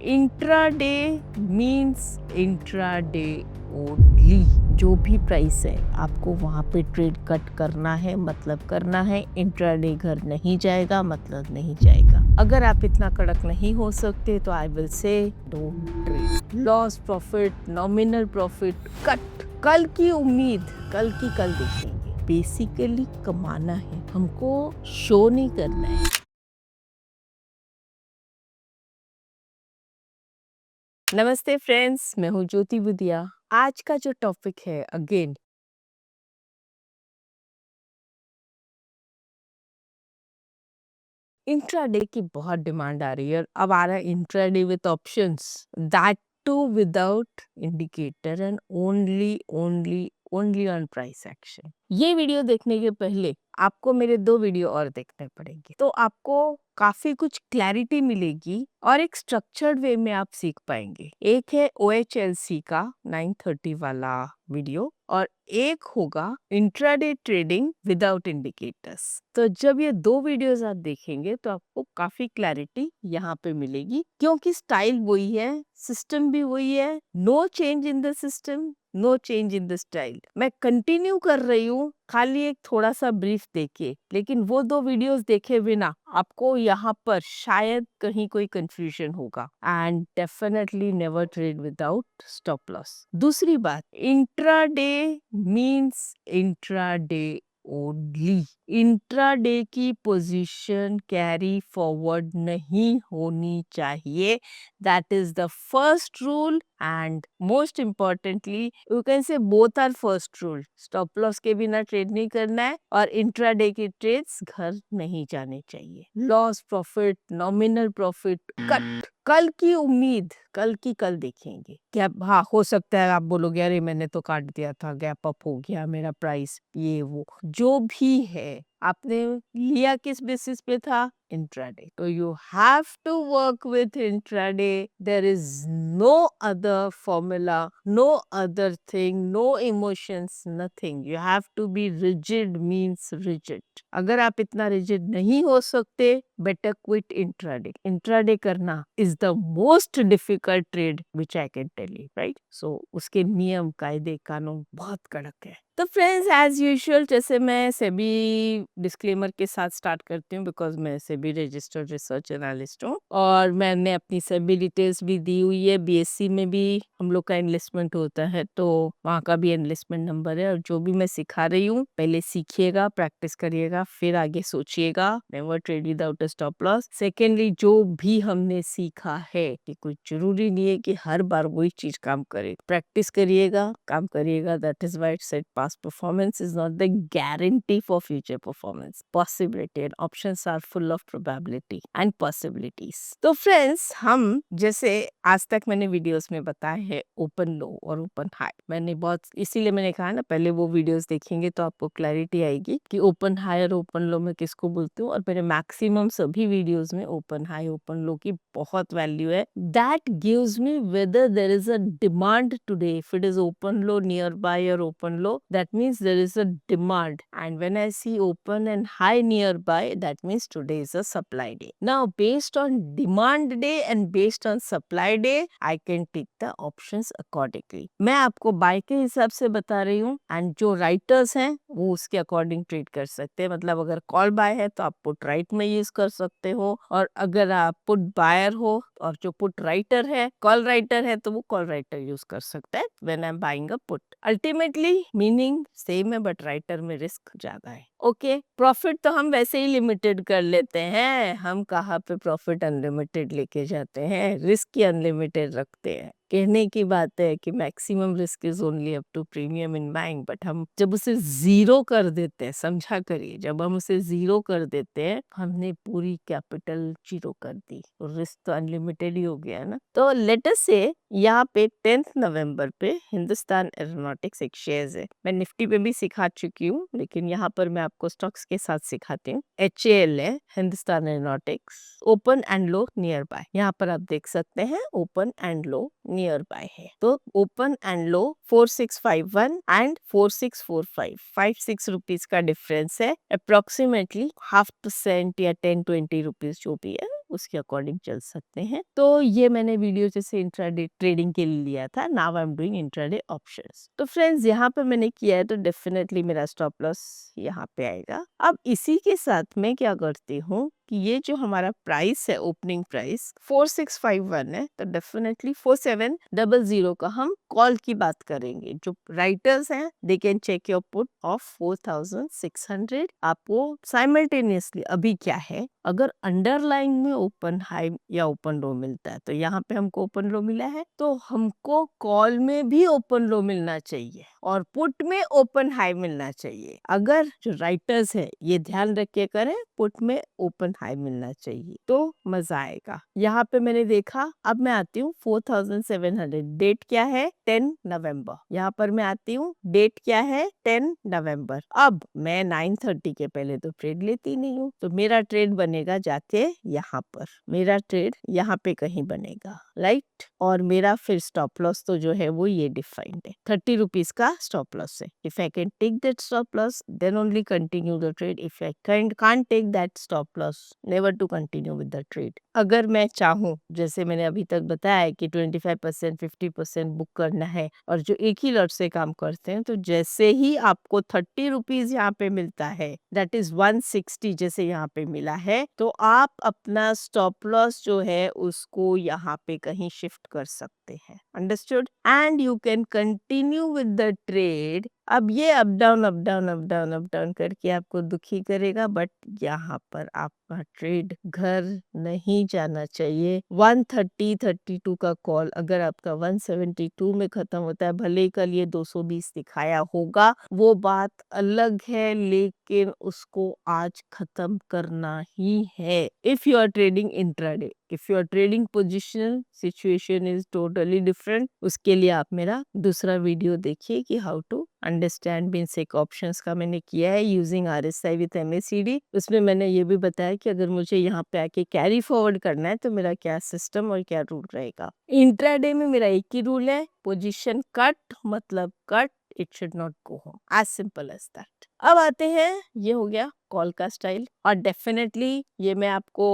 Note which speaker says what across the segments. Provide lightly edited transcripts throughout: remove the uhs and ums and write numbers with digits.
Speaker 1: Intraday means intraday only. जो भी price है आपको वहाँ पे ट्रेड कट करना है, मतलब करना है। इंट्राडे घर नहीं जाएगा, मतलब नहीं जाएगा। अगर आप इतना कड़क नहीं हो सकते तो I will say don't trade. Loss profit, nominal profit, cut. कल की उम्मीद कल की कल देखेंगे। बेसिकली कमाना है हमको, शो नहीं करना है। नमस्ते फ्रेंड्स, मैं हूँ ज्योति बुदिया। आज का जो टॉपिक है अगेन इंट्राडे की बहुत डिमांड आ रही है। अब आ रहा है intraday with options, that too without indicator and only on price action. ये वीडियो देखने के पहले आपको मेरे 2 वीडियो और देखने पड़ेंगे, तो आपको काफी कुछ क्लैरिटी मिलेगी और एक स्ट्रक्चर्ड वे में आप सीख पाएंगे। एक है OHLC का 930 वाला वीडियो और एक होगा इंट्राडे ट्रेडिंग विदाउट इंडिकेटर्स। तो जब ये 2 वीडियोस आप देखेंगे तो आपको काफी क्लैरिटी यहाँ पे मिलेगी, क्योंकि स्टाइल वही है, सिस्टम भी वही है। No change in the system, no change in the style. मैं कंटिन्यू कर रही हूँ खाली एक थोड़ा सा ब्रीफ देके, लेकिन वो 2 वीडियोस देखे बिना आपको यहाँ पर शायद कहीं कोई कंफ्यूजन होगा। And definitely never trade without stop loss. दूसरी बात, intraday means intraday only. Intraday की पोजीशन कैरी फॉरवर्ड नहीं होनी चाहिए। That is the first rule and most importantly you can say both are first rule. Stop loss के बिना trade नहीं करना है और इंट्राडे के ट्रेड्स घर नहीं जाने चाहिए। Loss profit, nominal profit, cut. कल की उम्मीद कल की कल देखेंगे। क्या हाँ हो सकता है आप बोलोगे अरे मैंने तो काट दिया था, गैप अप हो गया मेरा प्राइस, ये वो जो भी है। आपने लिया किस बेसिस पे था? इंट्राडे। तो you have to work with intraday. There is no other formula, no other thing, no emotions, nothing. You have to be rigid means rigid. अगर आप इतना रिजिड नहीं हो सकते, बेटर क्विट इंट्राडे। इंट्राडे करना is the most difficult trade which I can tell you, right? So उसके नियम, कायदे, कानून बहुत कड़क है। तो फ्रेंड्स, एज यूजुअल, जैसे मैं सेबी डिस्क्लेमर के साथ स्टार्ट करती हूँ, बिकॉज मैं सेबी रजिस्टर्ड रिसर्च एनालिस्ट हूँ और मैंने अपनी सेबी डिटेल्स भी दी हुई है। BSc में भी हम लोग का एनलिस्टमेंट होता है, तो वहाँ का भी एनलिस्टमेंट नंबर है। और जो भी मैं सिखा रही हूँ, पहले सीखिएगा, प्रैक्टिस करिएगा, फिर आगे सोचिएगा। Never trade without a stop loss. Secondly, जो भी हमने सीखा है कि कुछ जरूरी नहीं है कि हर बार वही चीज काम करे। प्रैक्टिस करिएगा, काम करिएगा। That is why it said past performance is not the guarantee for future performance. Possibility and options are full of probability and possibilities. तो फ्रेंड्स, हम जैसे आज तक मैंने वीडियोस में बताया है ओपन लो और ओपन हाई। मैंने बहुत, इसीलिए मैंने कहा ना पहले वो वीडियोस देखेंगे तो आपको क्लैरिटी आएगी कि ओपन हाई और ओपन लो में किसको बोलती हूँ। और मेरे मैक्सिमम सभी वीडियोस में ओपन हाई ओपन लो की बहुत वैल्यू है। That gives me whether there is a demand today. If it is open low near buy और open low, that means there is a demand. And when I see open and high nearby, that means today is a supply day. Now, based on demand day and based on supply day, I can take the options accordingly. मैं आपको bye के हिसाब से बता रही हूँ and जो writers हैं वो उसके अकॉर्डिंग ट्रेड कर सकते हैं। मतलब अगर कॉल बाय है तो आप पुट राइट में यूज कर सकते हो, और अगर आप पुट बायर हो और जो पुट राइटर है, कॉल राइटर है, तो वो कॉल राइटर यूज कर सकता है when I am buying a put. Ultimately meaning same है, बट राइटर में रिस्क ज्यादा है। ओके, प्रॉफिट तो हम वैसे ही लिमिटेड कर लेते हैं। हम कहाँ पे प्रॉफिट अनलिमिटेड लेके जाते हैं, रिस्क ही अनलिमिटेड रखते हैं। कहने की बात है कि maximum risk is only up to premium in buying, but हम जब उसे जीरो कर देते हैं, समझा करिए, जब हम उसे जीरो कर देते हैं हमने पूरी कैपिटल जीरो कर दी, तो रिस्क तो अनलिमिटेड ही हो गया ना। तो लेट अस से यहाँ पे 10 नवंबर पे हिंदुस्तान एरोनॉटिक्स एक शेयर है। मैं निफ्टी पे भी सिखा चुकी हूँ, लेकिन यहाँ पर मैं आपको स्टॉक्स के साथ सिखाती हूँ। HAL है Hindustan aeronautics. Open and low near bye, यहाँ पर आप देख सकते हैं open and low near bye है। तो open and low 4651 and 4645, 5-6 rupees का डिफरेंस है। अप्रोक्सीमेटली 0.5% या 10-20 रुपीज जो भी है, उसके अकॉर्डिंग चल सकते हैं। तो ये मैंने वीडियो जैसे इंट्राडे ट्रेडिंग के लिए लिया था, now I am doing intraday options. तो फ्रेंड्स यहाँ पे मैंने किया है तो डेफिनेटली मेरा स्टॉप लॉस यहाँ पे आएगा। अब इसी के साथ मैं क्या करती हूँ कि ये जो हमारा प्राइस है, ओपनिंग प्राइस 4651 है, तो डेफिनेटली 4700 का हम कॉल की बात करेंगे। जो राइटर्स हैं they can check your put of 4600। आपको साइमल्टेनियसली अभी क्या है, अगर अंडरलाइन में ओपन हाई या ओपन लो मिलता है, तो यहाँ पे हमको ओपन लो मिला है, तो हमको कॉल में भी ओपन लो मिलना चाहिए और पुट में ओपन हाई मिलना चाहिए। अगर जो राइटर्स है ये ध्यान रख के करें, पुट में ओपन हाई मिलना चाहिए तो मजा आएगा। यहाँ पे मैंने देखा, अब मैं आती हूँ 4700, डेट क्या है 10 नवंबर। यहाँ पर मैं आती हूँ, डेट क्या है 10 नवंबर। अब मैं 9:30 के पहले तो ट्रेड लेती नहीं हूँ, तो मेरा ट्रेड बनेगा जाके यहाँ पर, मेरा ट्रेड यहाँ पे कहीं बनेगा, राइट। और मेरा फिर स्टॉप लॉस तो जो है वो ये डिफाइंड है, 30 रुपीज का स्टॉप लॉस है। If I can take that stop loss then only continue the trade, if I can't take that stop loss, never to continue with the trade। अगर मैं चाहूँ, जैसे मैंने अभी तक बताया है कि 25% 50% बुक करना है और जो एक ही लॉट से काम करते हैं, तो जैसे ही आपको 30 रुपीज यहाँ पे मिलता है, दैट इज 160 जैसे यहाँ पे मिला है, तो आप अपना स्टॉप लॉस जो है उसको यहाँ पे कहीं शिफ्ट कर सकते हैं। Understood? And you can continue with the trade. अब ये up down up down up down up down करके आपको दुखी करेगा, बट यहाँ पर आपका ट्रेड घर नहीं जाना चाहिए। 132 का कॉल अगर आपका 172 में खत्म होता है, भले ही कल ये 220 दिखाया होगा, वो बात अलग है, लेकिन उसको आज खत्म करना ही है। If you are trading intraday, if you are trading positional, situation is totally different. उसके लिए आप मेरा दूसरा वीडियो देखिए कि how to understand basic options का मैंने किया है यूजिंग RSI विद MACD। उसमें मैंने ये भी बताया कि अगर मुझे यहाँ पे आके कैरी फॉरवर्ड करना है तो मेरा क्या सिस्टम और क्या रूल रहेगा। इंट्राडे में मेरा एक ही रूल है, पोजीशन कट मतलब cut, it should not go home, as simple as that. अब आते हैं, ये हो गया कॉल का स्टाइल, और डेफिनेटली ये मैं आपको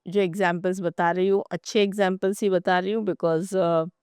Speaker 1: जो एग्जांपल्स बता रही हूँ अच्छे एग्जांपल्स ही बता रही हूँ, बिकॉज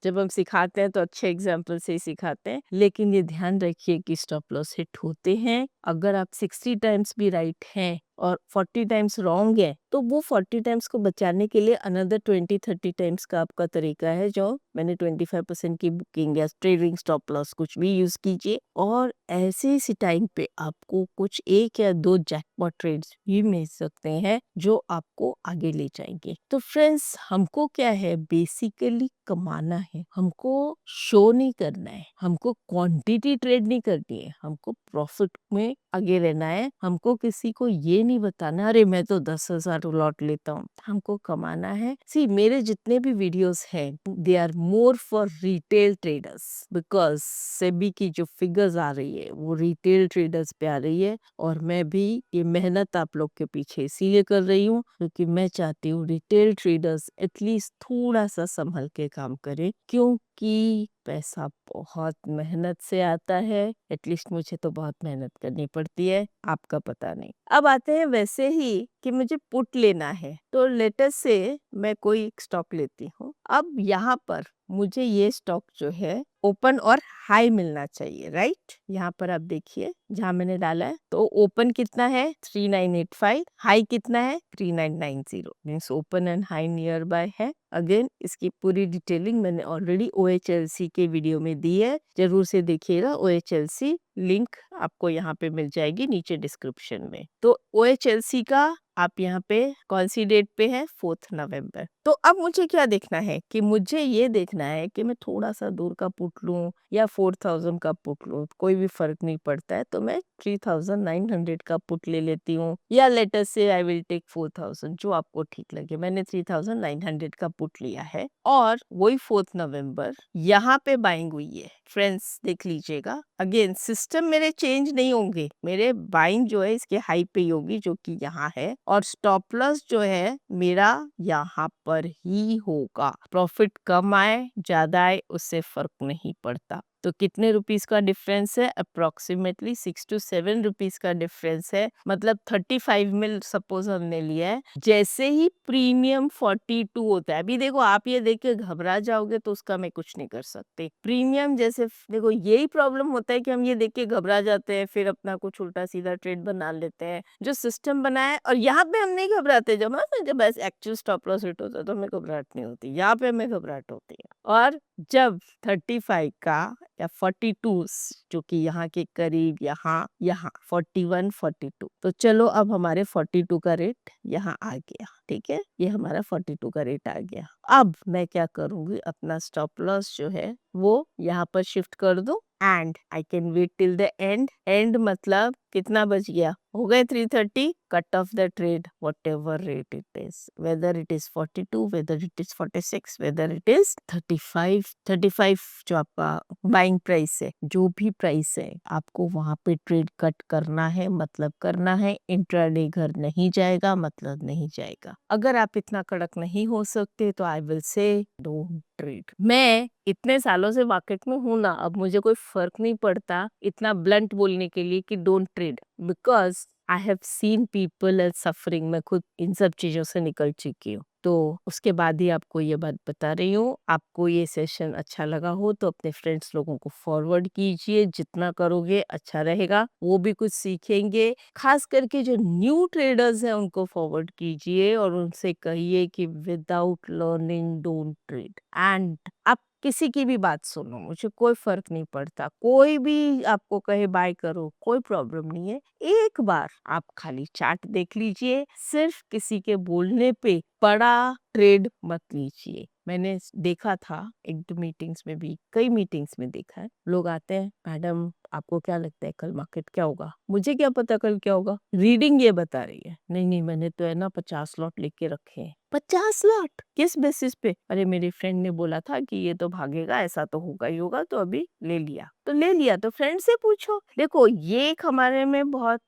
Speaker 1: जब हम सिखाते हैं तो अच्छे एग्जांपल से ही सिखाते हैं। लेकिन ये ध्यान रखिए कि स्टॉप लॉस हिट होते हैं। अगर आप 60 टाइम्स भी राइट हैं और 40 टाइम्स रॉन्ग है, तो वो 40 टाइम्स को बचाने के लिए अनदर 20-30 टाइम्स का आपका तरीका है, जो मैंने 25% की बुकिंग या ट्रेडिंग स्टॉप लॉस कुछ भी यूज कीजिए, और ऐसे इसी टाइम पे आपको कुछ एक या दो जैकपॉट ट्रेड्स भी मिल सकते हैं जो आपको आगे ले जाएंगे। तो फ्रेंड्स, हमको क्या है, बेसिकली कमाना है, हमको शो नहीं करना है, हमको क्वांटिटी ट्रेड नहीं करनी है, हमको प्रॉफिट में आगे रहना है। हमको किसी को ये नहीं बताना अरे मैं तो 10,000 लॉट लेता हूँ, हमको कमाना है। सी, मेरे जितने भी वीडियोस हैं they are more for retail traders, because SEBI की जो फिगर्स आ रही है वो रिटेल ट्रेडर्स पे आ रही है, और मैं भी ये मेहनत आप लोग के पीछे इसीलिए कर रही हूँ क्योंकि मैं चाहती हूँ रिटेल ट्रेडर्स एटलीस्ट थोड़ा सा संभल के काम करें, क्योंकि पैसा बहुत मेहनत से आता है। एटलीस्ट मुझे तो बहुत मेहनत करनी पड़ती है, आपका पता नहीं। अब आते हैं वैसे ही कि मुझे पुट लेना है, तो लेटर से मैं कोई एक स्टॉक लेती हूँ। अब यहाँ पर मुझे ये स्टॉक जो है ओपन और हाई मिलना चाहिए, राइट। यहाँ पर आप देखिए जहाँ मैंने डाला है, तो ओपन कितना है 3985, हाई कितना है 3990, means open and high near by है। अगेन इसकी पूरी डिटेलिंग मैंने ऑलरेडी OHLC के वीडियो में दी है, जरूर से देखिएगा। OHLC लिंक आपको यहाँ पे मिल जाएगी नीचे डिस्क्रिप्शन में। तो OHLC का आप यहाँ पे कौन सी डेट पे है, 4 नवंबर। तो अब मुझे क्या देखना है कि मुझे ये देखना है कि मैं थोड़ा सा दूर का पुट लूं या 4000 का पुट लूं, कोई भी फर्क नहीं पड़ता है। तो मैं 3900 का पुट ले लेती हूँ, या लेटर से आई विल टेक 4000, जो आपको ठीक लगे। मैंने 3900 का पुट लिया है, और वही 4 नवंबर यहाँ पे बाइंग हुई है। फ्रेंड्स देख लीजिएगा, अगेन सिस्टम मेरे चेंज नहीं होंगे, मेरे बाइंग जो है इसके हाई पे ही होगी जो कि यहाँ है, और स्टॉप लॉस जो है मेरा यहाँ पर ही होगा। प्रॉफिट कम आए ज्यादा आए उससे फर्क नहीं पड़ता। तो कितने रुपीस का डिफरेंस है? अप्रोक्सीमेटली 6 to 7 रुपीस का डिफरेंस है, मतलब 35 में सपोज हमने लिया है। जैसे ही प्रीमियम 42 होता है, अभी देखो आप ये देख के घबरा जाओगे तो उसका मैं कुछ नहीं कर सकती। प्रीमियम जैसे देखो यही प्रॉब्लम होता है कि हम ये देख के घबरा जाते हैं, फिर अपना कुछ उल्टा सीधा ट्रेड बना लेते हैं। जो सिस्टम बना है, और यहाँ पे हम नहीं घबराते, जब ऐसे एक्चुअल स्टॉप लॉस हिट होता है तो हमें घबराहट नहीं होती, यहाँ पे हमें घबराहट होती है। और जब 35 का या 42 जो कि यहाँ के करीब यहाँ 41 42, तो चलो अब हमारे 42 का रेट यहाँ आ गया, ठीक है, ये हमारा 42 का रेट आ गया। अब मैं क्या करूंगी, अपना स्टॉप लॉस जो है वो यहाँ पर शिफ्ट कर दूं and I can wait till the end. And मतलब कितना बच गया, हो गए 330, cut off the trade whatever rate it is, whether it is 42, whether it is 46, whether it is 35 जो आपका बाइंग प्राइस है, जो भी प्राइस है आपको वहां पे ट्रेड कट करना है, मतलब करना है। इंट्राडे घर नहीं जाएगा, मतलब नहीं जाएगा। अगर आप इतना कड़क नहीं हो सकते तो I will say don't trade. मैं इतने सालों से मार्केट में हूं ना, अब मुझे कोई फर्क नहीं पड़ता इतना ब्लंट बोलने के लिए कि don't trade, because I have seen people as suffering. मैं खुद इन सब चीजों से निकल चुकी हूँ, तो उसके बाद ही आपको ये बात बता रही हूँ। आपको ये सेशन अच्छा लगा हो तो अपने फ्रेंड्स लोगों को फॉरवर्ड कीजिए, जितना करोगे अच्छा रहेगा, वो भी कुछ सीखेंगे। खास करके जो न्यू ट्रेडर्स हैं उनको फॉरवर्ड कीजिए और उनसे कहिए कि without learning don't trade. And आप किसी की भी बात सुनो, मुझे कोई फर्क नहीं पड़ता, कोई भी आपको कहे बाय करो, कोई प्रॉब्लम नहीं है। एक बार आप खाली चार्ट देख लीजिए, सिर्फ किसी के बोलने पे बड़ा ट्रेड मत लीजिए। मैंने देखा था एक दो मीटिंग्स में भी, कई मीटिंग्स में देखा है, लोग आते हैं, मैडम आपको क्या लगता है कल मार्केट क्या होगा? मुझे क्या पता कल क्या होगा, रीडिंग ये बता रही है। नहीं नहीं, मैंने तो है ना 50 लॉट लेके रखे हैं। 50 लॉट किस बेसिस पे? अरे मेरी फ्रेंड ने बोला था कि ये तो भागेगा, ऐसा तो होगा ही होगा, तो अभी ले लिया। तो ले लिया तो फ्रेंड से पूछो। देखो ये एक हमारे में बहुत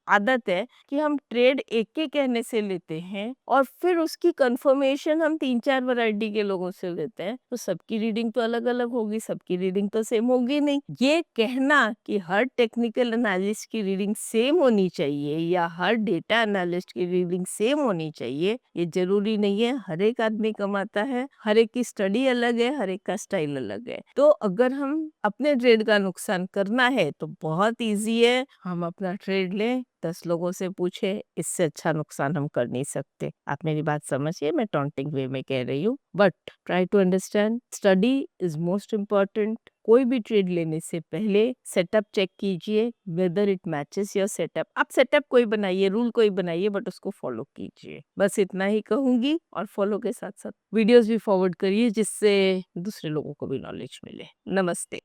Speaker 1: आदत है कि हम ट्रेड एक के कहने से लेते हैं और फिर उसकी कंफर्मेशन हम 3-4 वैरायटी के लोगों से लेते हैं, तो सबकी रीडिंग तो अलग अलग होगी, सबकी रीडिंग तो सेम होगी नहीं। ये कहना कि हर टेक्निकल एनालिस्ट की रीडिंग सेम होनी चाहिए या हर डेटा एनालिस्ट की रीडिंग सेम होनी चाहिए, ये जरूरी नहीं है। हर एक आदमी कमाता है, हर एक की स्टडी अलग है, हर एक का स्टाइल अलग है। तो अगर हम अपने ट्रेड का नुकसान करना है तो बहुत इजी है, हम अपना ट्रेड लें, 10 लोगों से पूछे, इससे अच्छा नुकसान हम कर नहीं सकते। आप मेरी बात समझिए, मैं टॉन्टिंग वे में कह रही हूँ, but try to understand, study is most important. कोई भी ट्रेड लेने से पहले सेटअप चेक कीजिए, whether it matches your setup. आप सेटअप कोई बनाइए, रूल कोई बनाइए, बट उसको फॉलो कीजिए। बस इतना ही कहूंगी, और फॉलो के साथ साथ वीडियोस भी फॉरवर्ड करिए जिससे दूसरे लोगों को भी नॉलेज मिले। नमस्ते।